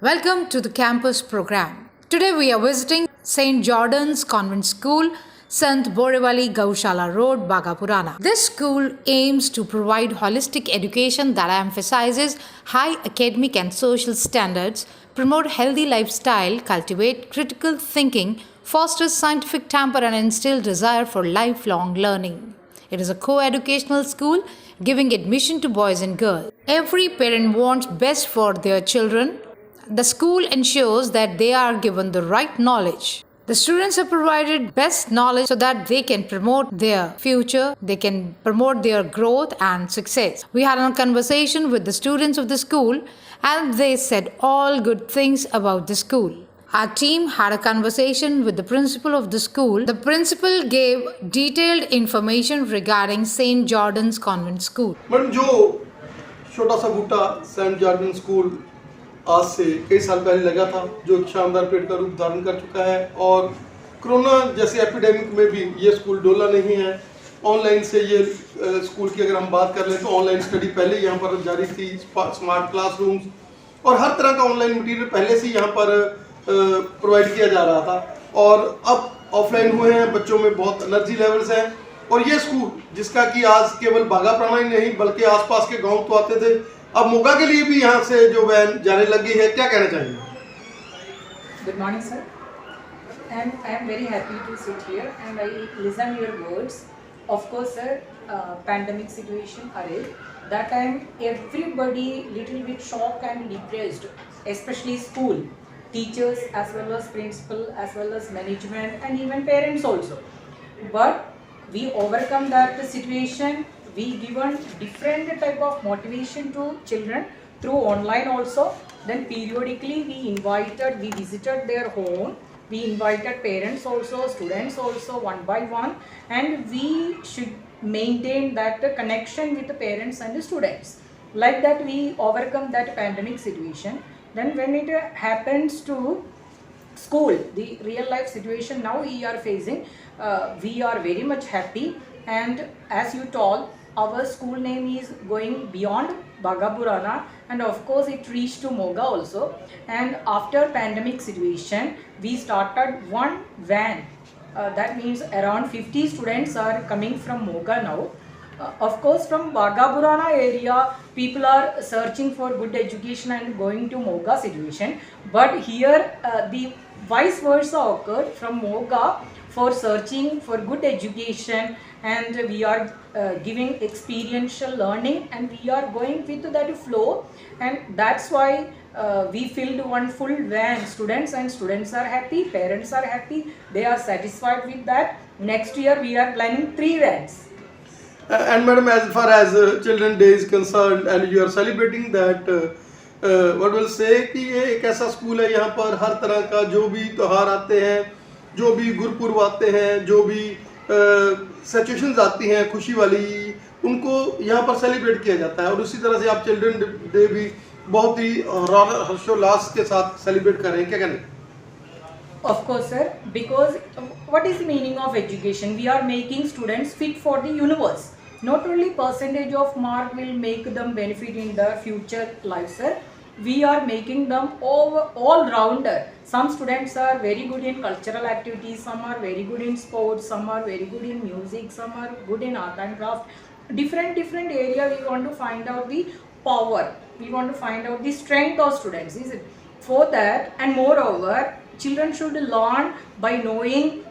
Welcome to the campus program. Today we are visiting St. Jordan's Convent School, Sant Borivali Gaushala Road, Bagapurana. This school aims to provide holistic education that emphasizes high academic and social standards, promote healthy lifestyle, cultivate critical thinking, fosters scientific temper and instill desire for lifelong learning. It is a co-educational school giving admission to boys and girls. Every parent wants best for their children. The school ensures that they are given the right knowledge. The students are provided best knowledge so that they can promote their future, they can promote their growth and success. We had a conversation with the students of the school and they said all good things about the school. Our team had a conversation with the principal of the school. The principal gave detailed information regarding St. Jordan's Convent School. Madam जो छोटा सा बूटा Saint Jordan school आज से कई साल पहले लगा था, जो एक शानदार पेड़ का रूप धारण कर चुका है और कोरोना जैसे एपिडेमिक में भी ये स्कूल डोला नहीं है। ऑनलाइन से ये स्कूल की अगर हम बात कर लें तो ऑनलाइन स्टडी पहले यहाँ पर जारी थी, स्मार्ट क्लासरूम्स और हर तरह का ऑनलाइन मटेरियल पहले से यहाँ पर प्रोवाइड किया जा रहा था और अब ऑफलाइन हुए हैं, बच्चों में बहुत एनर्जी लेवल्स हैं और ये स्कूल जिसका कि आज केवल बागापुराना ही नहीं बल्कि आसपास के गांव तो आते थे, अब मोगा के लिए भी यहाँ से जो वैन जाने लगी है, क्या कहना चाहिए? Good morning, sir. And I am very happy to sit here and I listen your words. Of course, sir, pandemic situation arrived. That time everybody little bit shocked and depressed, especially school, teachers as well as principal as well as management and even parents also. But we overcome that situation. We given different type of motivation to children through online also. Then periodically we visited their home. We invited parents also, students also, one by one, and we should maintain that connection with the parents and the students. Like that we overcome that pandemic situation. Then when it happens to school, the real life situation now we are facing, we are very much happy. And as you told, our school name is going beyond Bagapurana and of course it reached to Moga also. And after pandemic situation, we started one van. That means around 50 students are coming from Moga now. Of course, from Bagapurana area, people are searching for good education and going to Moga situation. But here, the vice versa occurred from Moga for searching for good education, and we are giving experiential learning, and we are going with that flow, and that's why we filled one full van. Students are happy, parents are happy, they are satisfied with that. Next year we are planning 3 vans. And madam, as far as Children's Day is concerned and you are celebrating that, what will say कि ये एक ऐसा school है यहाँ पर हर तरह का जो भी त्योहार आते हैं, जो भी गुरुपुर्व आते हैं, जो भी सिचुएशंस आती हैं खुशी वाली, उनको यहाँ पर सेलिब्रेट किया जाता है और उसी तरह से आप चिल्ड्रन डे भी बहुत ही हर्षोल्लास के साथ सेलिब्रेट कर रहे हैं, क्या कहना है? Of course, sir, because what is the meaning of education? We are making students fit for the universe. Not only percentage of mark will make them benefit in their future life, sir. We are making them all-rounder. Some students are very good in cultural activities, some are very good in sports, some are very good in music, some are good in art and craft. Different area we want to find out the power. We want to find out the strength of students, is it? For that, and moreover, children should learn by knowing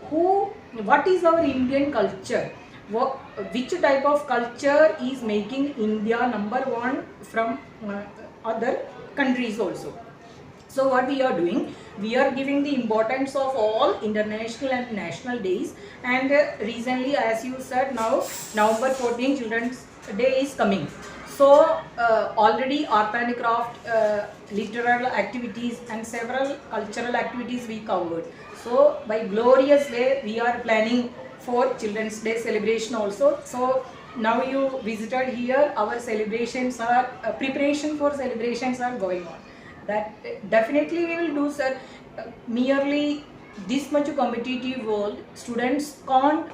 what is our Indian culture, which type of culture is making India number one from other countries also. So what we are doing, we are giving the importance of all international and national days, and recently, as you said, now November 14 Children's Day is coming. So already art and craft, literary activities and several cultural activities we covered. So by glorious way we are planning for Children's Day celebration also. So now you visited here, our celebrations are, preparation for celebrations are going on. That definitely we will do, sir. Merely this much competitive world, students can't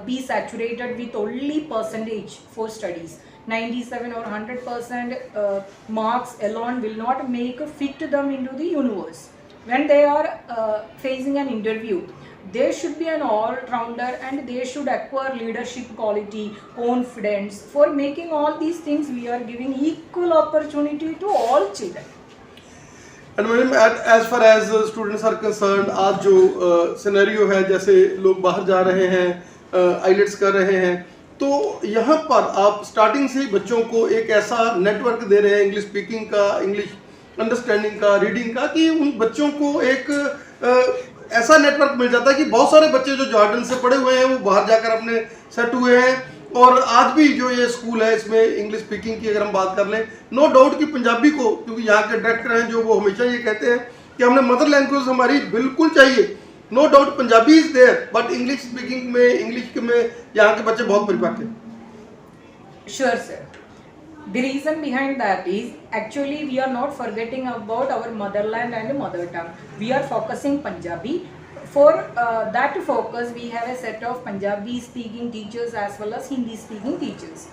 be saturated with only percentage for studies. 97 or 100% marks alone will not make fit them into the universe. When they are facing an interview, they should be an all-rounder and they should acquire leadership quality, confidence. For making all these things, we are giving equal opportunity to all children. And madam as far as students are concern, आज जो scenario है, जैसे लोग बाहर जा रहे हैं, IELTS कर रहे हैं, तो यहाँ पर आप स्टार्टिंग से ही बच्चों को एक ऐसा नेटवर्क दे रहे हैं इंग्लिश स्पीकिंग का, इंग्लिश अंडरस्टैंडिंग का, रीडिंग का, कि उन बच्चों को एक ऐसा नेटवर्क मिल जाता है कि बहुत सारे बच्चे जो जॉर्डन से पढ़े हुए हैं वो बाहर जाकर अपने सेट हुए हैं। और आज भी जो ये स्कूल है इसमें इंग्लिश स्पीकिंग की अगर हम बात कर लें, नो डाउट कि पंजाबी को, क्योंकि यहाँ के डायरेक्टर हैं जो वो हमेशा ये कहते हैं कि हमने मदर लैंग्वेज हमारी बिल्कुल चाहिए, no doubt Punjabi is there, but English speaking में, इंग्लिश में यहाँ के बच्चे बहुत परिपक्व हैं। Sure, sir. The reason behind that is actually we are not forgetting about our motherland and mother tongue. We are focusing Punjabi. For that focus, we have a set of Punjabi speaking teachers as well as Hindi speaking teachers.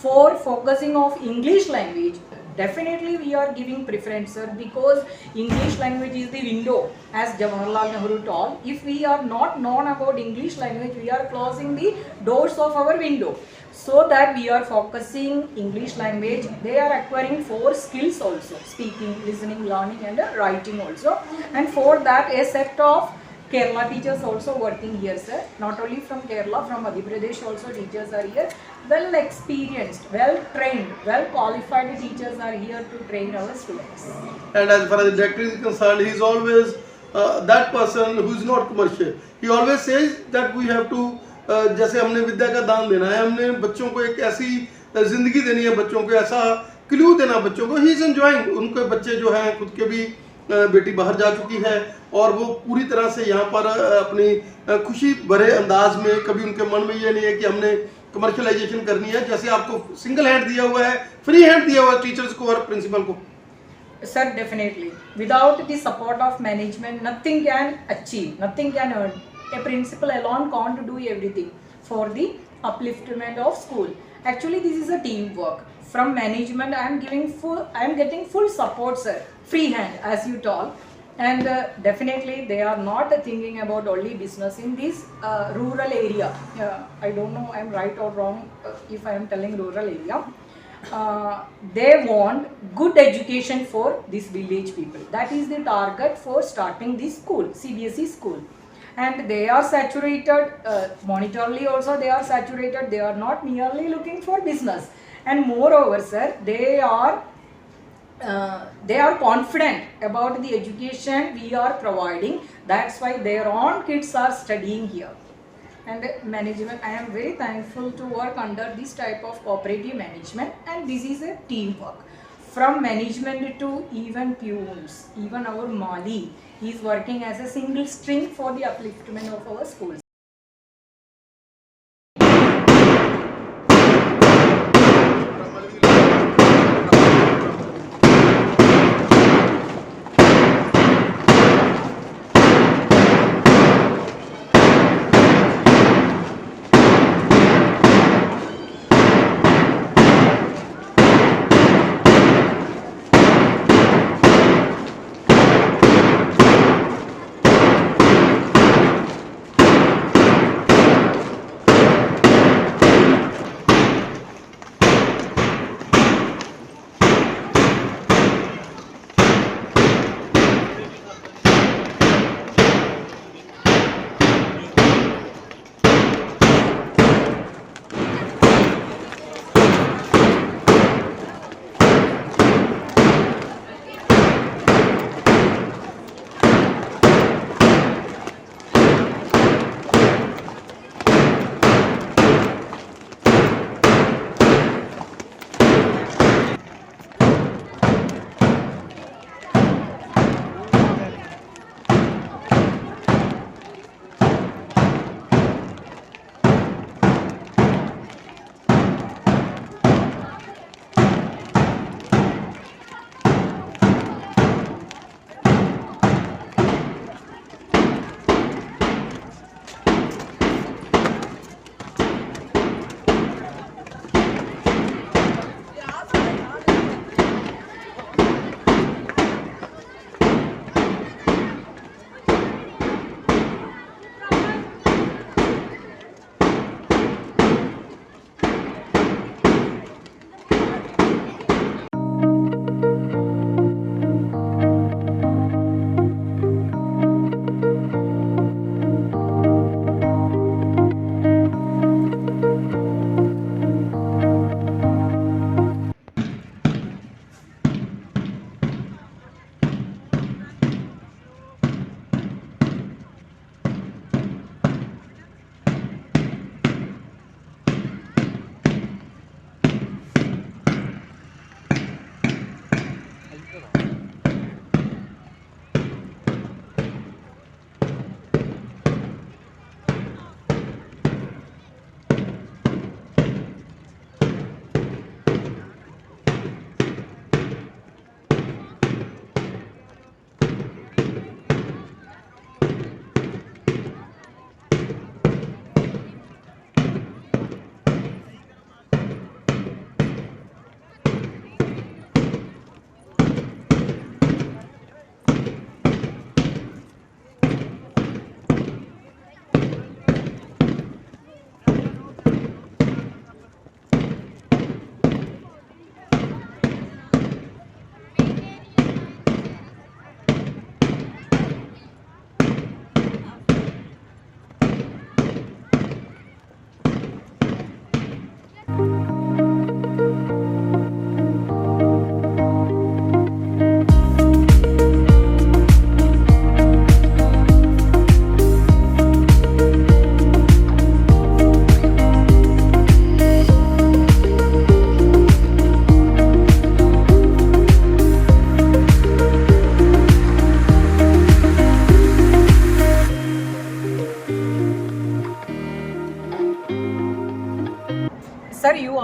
For focusing of English language, definitely we are giving preference, sir, because English language is the window, as Jawaharlal Nehru told. If we are not known about English language, we are closing the doors of our window. So that we are focusing English language, they are acquiring 4 skills also: speaking, listening, learning and writing also. And for that, a set of Kerala teachers also working here, sir. Not only from Kerala, from Madhya Pradesh also teachers are here. Well experienced, well trained, well qualified teachers are here to train our students. And as far as the director is concerned, he is always that person who is not commercial. He always says that we have to जैसे हमने विद्या का दान देना है, हमने बच्चों को एक ऐसी जिंदगी देनी है, बच्चों को ऐसा क्लू देना बच्चों को। He is enjoying. उनके बच्चे जो हैं, खुद के भी बेटी बाहर जा चुकी है और वो पूरी तरह से यहाँ पर अपनी खुशी भरे अंदाज में, कभी उनके मन में ये नहीं है कि हमने कमर्शलाइजेशन करनी है। जैसे आपको सिंगल हैंड दिया हुआ है, फ्री हैंड दिया हुआ है टीचर्स को और प्रिंसिपल को। Sir, definitely. Without the support of management, nothing can achieve, nothing can earn. A principal alone can't do everything for the upliftment of school. Actually, this is a teamwork. From management, I am getting full support, sir. Free hand, as you told. And definitely, they are not thinking about only business in this rural area. I don't know I am right or wrong if I am telling rural area. They want good education for this village people. That is the target for starting this school, CBSE school. And they are saturated, monetarily also they are saturated. They are not merely looking for business. And moreover, sir, they are confident about the education we are providing. That's why their own kids are studying here. And management, I am very thankful to work under this type of cooperative management, and this is a teamwork. From management to even peons, even our Mali is working as a single string for the upliftment of our schools.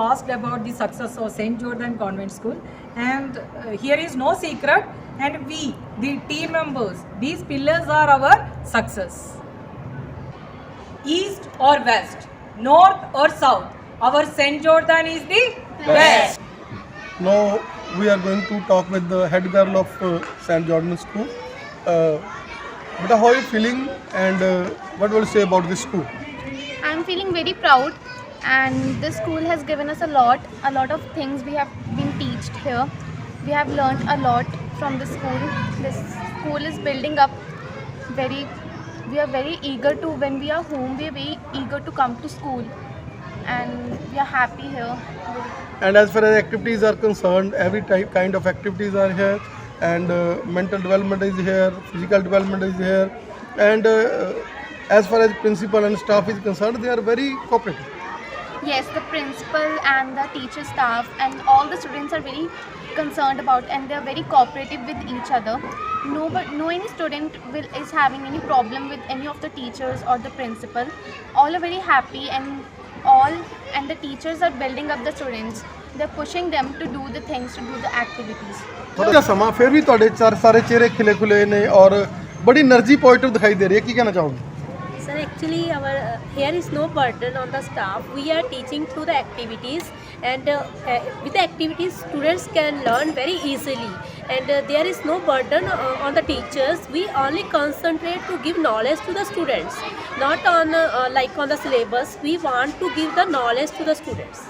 asked about the success of St. Jordan Convent School, and here is no secret, and we, the team members, these pillars are our success. East or west, north or south, our St. Jordan is the best. Now we are going to talk with the head girl of St. Jordan School. Beta, how are you feeling and what will you say about this school? I'm feeling very proud, and this school has given us a lot of things we have been taught here. We have learned a lot from the school. This school is building up we are very eager to, when we are home, we are very eager to come to school, and we are happy here. And as far as activities are concerned, every type kind of activities are here, and mental development is here, physical development is here, and as far as principal and staff is concerned, they are very cooperative. Yes, the principal and the teacher staff and all the students are very concerned about, and they are very cooperative with each other. No any student is having any problem with any of the teachers or the principal. All are very happy, and the teachers are building up the students. They're pushing them to do the things, to do the activities. ਥੋੜਾ ਜਿਹਾ ਸਮਾਂ ਫਿਰ ਵੀ ਤੁਹਾਡੇ ਸਾਰੇ ਚਿਹਰੇ ਖਿਲੇ ਖੁਲੇ ਨੇ ਔਰ ਬੜੀ એનર્ਜੀ ਪੋਜ਼ਿਟਿਵ ਦਿਖਾਈ ਦੇ ਰਹੀ ਹੈ, ਕੀ ਕਹਿਣਾ ਚਾਹੋਗੇ? Sir, actually our here is no burden on the staff. We are teaching through the activities, and with the activities students can learn very easily, and there is no burden on the teachers. We only concentrate to give knowledge to the students, not on like on the syllabus. We want to give the knowledge to the students.